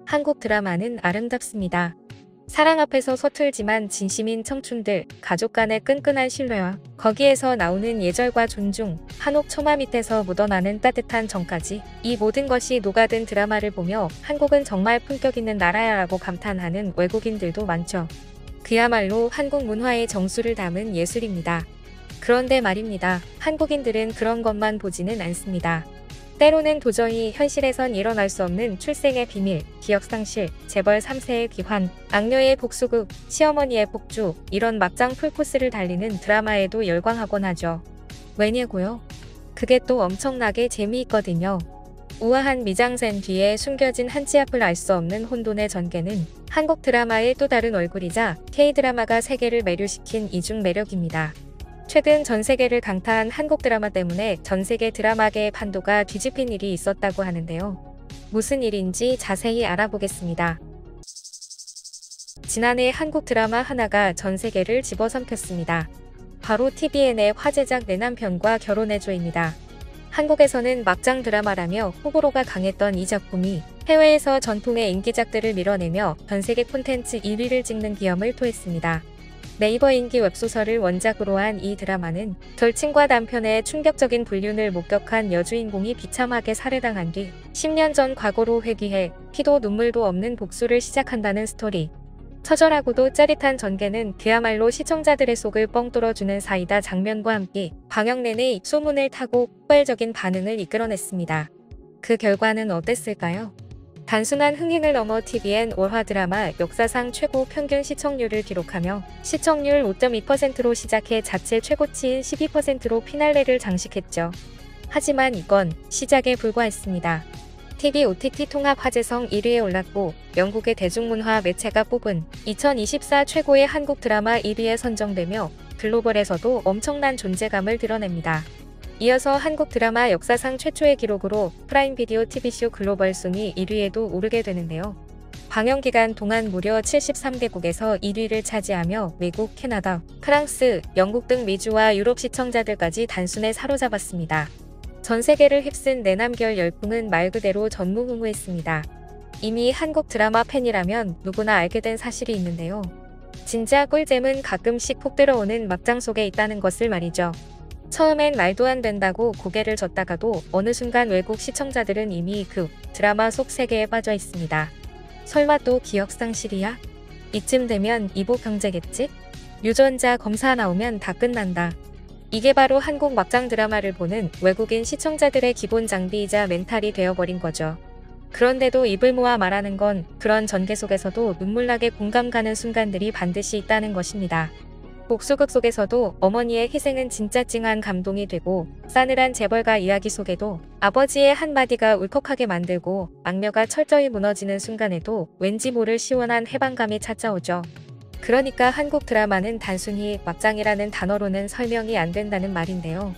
한국 드라마는 아름답습니다. 사랑 앞에서 서툴지만 진심인 청춘들, 가족 간의 끈끈한 신뢰와 거기에서 나오는 예절과 존중, 한옥 처마 밑에서 묻어나는 따뜻한 정까지 이 모든 것이 녹아든 드라마를 보며 한국은 정말 품격 있는 나라야라고 감탄하는 외국인들도 많죠. 그야말로 한국 문화의 정수를 담은 예술입니다. 그런데 말입니다. 한국인들은 그런 것만 보지는 않습니다. 때로는 도저히 현실에선 일어날 수 없는 출생의 비밀, 기억상실, 재벌 3세의 귀환, 악녀의 복수극, 시어머니의 폭주, 이런 막장 풀코스를 달리는 드라마에도 열광하곤 하죠. 왜냐고요? 그게 또 엄청나게 재미있거든요. 우아한 미장센 뒤에 숨겨진 한치 앞을 알 수 없는 혼돈의 전개는 한국 드라마의 또 다른 얼굴이자 K-드라마가 세계를 매료시킨 이중 매력입니다. 최근 전 세계를 강타한 한국 드라마 때문에 전 세계 드라마계의 판도가 뒤집힌 일이 있었다고 하는데요. 무슨 일인지 자세히 알아보겠습니다. 지난해 한국 드라마 하나가 전 세계를 집어삼켰습니다. 바로 TVN의 화제작 내 남편과 결혼해줘입니다. 한국에서는 막장 드라마라며 호불호가 강했던 이 작품이 해외에서 전통의 인기작들을 밀어내며 전 세계 콘텐츠 1위를 찍는 기염을 토했습니다. 네이버 인기 웹소설을 원작으로 한 이 드라마는 절친과 남편의 충격적인 불륜을 목격한 여주인공이 비참하게 살해당한 뒤 10년 전 과거로 회귀해 피도 눈물도 없는 복수를 시작한다는 스토리. 처절하고도 짜릿한 전개는 그야말로 시청자들의 속을 뻥 뚫어주는 사이다 장면과 함께 방영 내내 소문을 타고 폭발적인 반응을 이끌어냈습니다. 그 결과는 어땠을까요? 단순한 흥행을 넘어 TVN 월화 드라마 역사상 최고 평균 시청률을 기록하며 시청률 5.2%로 시작해 자체 최고치인 12%로 피날레를 장식했죠. 하지만 이건 시작에 불과했습니다. TV OTT 통합 화제성 1위에 올랐고 영국의 대중문화 매체가 뽑은 2024 최고의 한국 드라마 1위에 선정되며 글로벌에서도 엄청난 존재감을 드러냅니다. 이어서 한국 드라마 역사상 최초의 기록으로 프라임 비디오 TV쇼 글로벌 순위 1위에도 오르게 되는데요. 방영 기간 동안 무려 73개국에서 1위를 차지하며 미국, 캐나다, 프랑스, 영국 등 미주와 유럽 시청자들까지 단숨에 사로잡았습니다. 전 세계를 휩쓴 내남결 열풍은 말 그대로 전무후무했습니다. 이미 한국 드라마 팬이라면 누구나 알게 된 사실이 있는데요. 진짜 꿀잼은 가끔씩 폭 들어오는 막장 속에 있다는 것을 말이죠. 처음엔 말도 안 된다고 고개를 젓다가도 어느 순간 외국 시청자들은 이미 그 드라마 속 세계에 빠져 있습니다. 설마 또 기억상실이야? 이쯤 되면 이복 경제겠지? 유전자 검사 나오면 다 끝난다. 이게 바로 한국 막장 드라마를 보는 외국인 시청자들의 기본 장비이자 멘탈이 되어버린 거죠. 그런데도 입을 모아 말하는 건 그런 전개 속에서도 눈물나게 공감 가는 순간들이 반드시 있다는 것입니다. 복수극 속에서도 어머니의 희생은 진짜 찡한 감동이 되고 싸늘한 재벌가 이야기 속에도 아버지의 한마디가 울컥하게 만들고 악녀가 철저히 무너지는 순간에도 왠지 모를 시원한 해방감이 찾아오죠. 그러니까 한국 드라마는 단순히 막장이라는 단어로는 설명이 안 된다는 말인데요.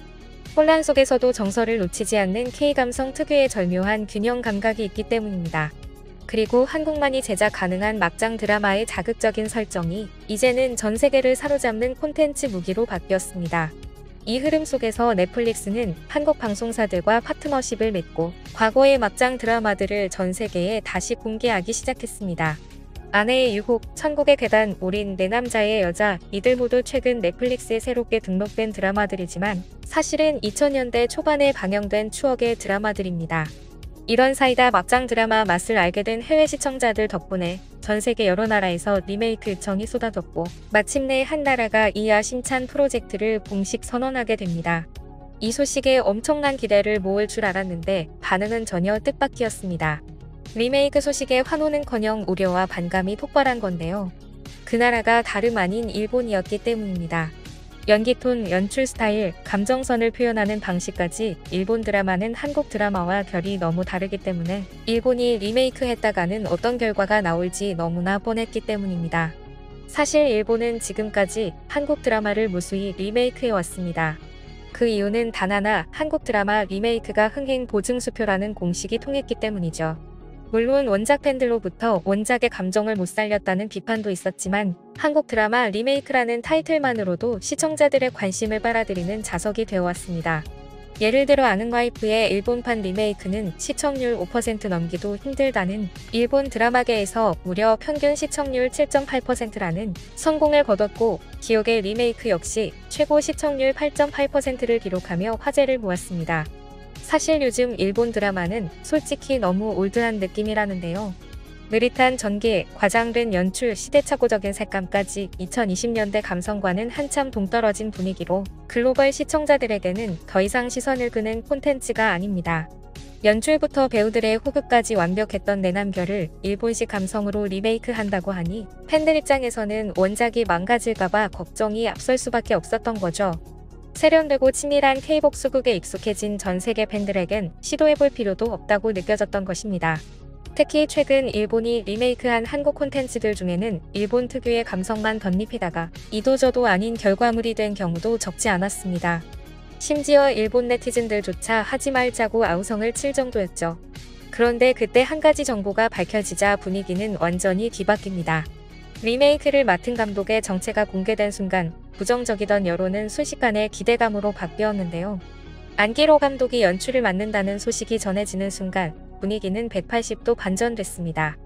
혼란 속에서도 정서를 놓치지 않는 K감성 특유의 절묘한 균형 감각이 있기 때문입니다. 그리고 한국만이 제작 가능한 막장 드라마의 자극적인 설정이 이제는 전 세계를 사로잡는 콘텐츠 무기로 바뀌었습니다. 이 흐름 속에서 넷플릭스는 한국 방송사들과 파트너십을 맺고 과거의 막장 드라마들을 전 세계에 다시 공개하기 시작했습니다. 아내의 유혹, 천국의 계단, 올인, 내 남자의 여자, 이들 모두 최근 넷플릭스에 새롭게 등록된 드라마들이지만 사실은 2000년대 초반에 방영된 추억의 드라마들입니다. 이런 사이다 막장 드라마 맛을 알게 된 해외 시청자들 덕분에 전 세계 여러 나라에서 리메이크 요청이 쏟아졌고 마침내 한 나라가 이 야심찬 프로젝트를 공식 선언하게 됩니다. 이 소식에 엄청난 기대를 모을 줄 알았는데 반응은 전혀 뜻밖이었습니다. 리메이크 소식에 환호는커녕 우려와 반감이 폭발한 건데요. 그 나라가 다름 아닌 일본이었기 때문입니다. 연기톤, 연출 스타일, 감정선을 표현하는 방식까지 일본 드라마는 한국 드라마와 결이 너무 다르기 때문에 일본이 리메이크 했다가는 어떤 결과가 나올지 너무나 뻔했기 때문입니다. 사실 일본은 지금까지 한국 드라마를 무수히 리메이크해왔습니다. 그 이유는 단 하나, 한국 드라마 리메이크가 흥행 보증수표라는 공식이 통했기 때문이죠. 물론 원작 팬들로부터 원작의 감정을 못 살렸다는 비판도 있었지만 한국 드라마 리메이크라는 타이틀만으로도 시청자들의 관심을 빨아들이는 자석이 되어왔습니다. 예를 들어 아는 와이프의 일본판 리메이크는 시청률 5% 넘기도 힘들다는 일본 드라마계에서 무려 평균 시청률 7.8%라는 성공을 거뒀고 기억의 리메이크 역시 최고 시청률 8.8%를 기록하며 화제를 모았습니다. 사실 요즘 일본 드라마는 솔직히 너무 올드한 느낌이라는데요. 느릿한 전개, 과장된 연출, 시대착오적인 색감까지 2020년대 감성과는 한참 동떨어진 분위기로 글로벌 시청자들에게는 더 이상 시선을 끄는 콘텐츠가 아닙니다. 연출부터 배우들의 호흡까지 완벽했던 내남결을 일본식 감성으로 리메이크한다고 하니 팬들 입장에서는 원작이 망가질까봐 걱정이 앞설 수밖에 없었던 거죠. 세련되고 치밀한 K-복수극에 익숙해진 전 세계 팬들에겐 시도해볼 필요도 없다고 느껴졌던 것입니다. 특히 최근 일본이 리메이크한 한국 콘텐츠들 중에는 일본 특유의 감성만 덧입히다가 이도저도 아닌 결과물이 된 경우도 적지 않았습니다. 심지어 일본 네티즌들조차 하지 말자고 아우성을 칠 정도였죠. 그런데 그때 한 가지 정보가 밝혀지자 분위기는 완전히 뒤바뀝니다. 리메이크를 맡은 감독의 정체가 공개된 순간 부정적이던 여론은 순식간에 기대감으로 바뀌었는데요. 안기로 감독이 연출을 맡는다는 소식이 전해지는 순간 분위기는 180도 반전됐습니다.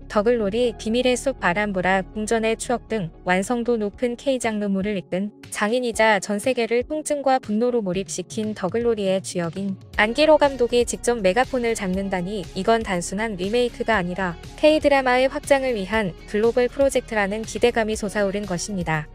더글로리, 비밀의 숲, 바람보라, 궁전의 추억 등 완성도 높은 K-장르물을 이끈 장인이자 전 세계를 통증과 분노로 몰입시킨 더글로리의 주역인 안기로 감독이 직접 메가폰을 잡는다니 이건 단순한 리메이크가 아니라 K-드라마의 확장을 위한 글로벌 프로젝트라는 기대감이 솟아오른 것입니다.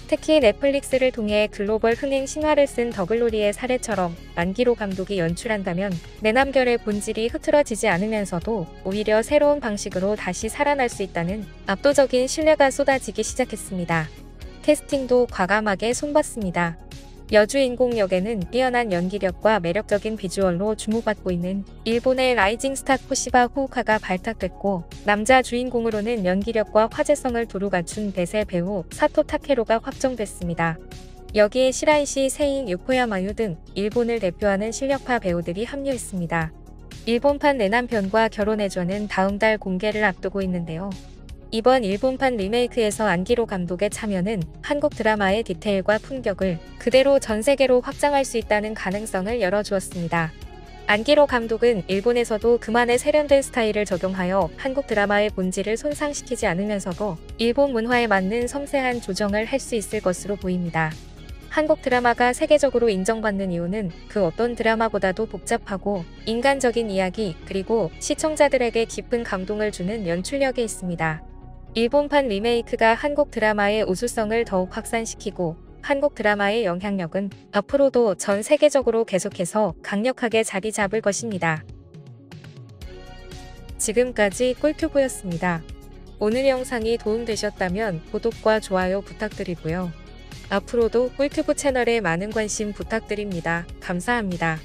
특히 넷플릭스를 통해 글로벌 흥행 신화를 쓴 더글로리의 사례처럼 안기로 감독이 연출한다면 내남결의 본질이 흐트러지지 않으면서도 오히려 새로운 방식으로 다시 살아날 수 있다는 압도적인 신뢰가 쏟아지기 시작했습니다. 캐스팅도 과감하게 손봤습니다. 여주인공 역에는 뛰어난 연기력과 매력적인 비주얼로 주목받고 있는 일본의 라이징 스타 코시바 후우카가 발탁됐고, 남자 주인공으로는 연기력과 화제성을 두루 갖춘 대세 배우 사토 타케로가 확정됐습니다. 여기에 시라이시, 세인, 요코야마유 등 일본을 대표하는 실력파 배우들이 합류했습니다. 일본판 내남편과 결혼해줘는 다음 달 공개를 앞두고 있는데요. 이번 일본판 리메이크에서 안기로 감독의 참여는 한국 드라마의 디테일과 품격을 그대로 전 세계로 확장할 수 있다는 가능성을 열어주었습니다. 안기로 감독은 일본에서도 그만의 세련된 스타일을 적용하여 한국 드라마의 본질을 손상시키지 않으면서도 일본 문화에 맞는 섬세한 조정을 할 수 있을 것으로 보입니다. 한국 드라마가 세계적으로 인정받는 이유는 그 어떤 드라마보다도 복잡하고 인간적인 이야기, 그리고 시청자들에게 깊은 감동을 주는 연출력에 있습니다. 일본판 리메이크가 한국 드라마의 우수성을 더욱 확산시키고 한국 드라마의 영향력은 앞으로도 전 세계적으로 계속해서 강력하게 자리 잡을 것입니다. 지금까지 꿀튜브였습니다. 오늘 영상이 도움되셨다면 구독과 좋아요 부탁드리고요. 앞으로도 꿀튜브 채널에 많은 관심 부탁드립니다. 감사합니다.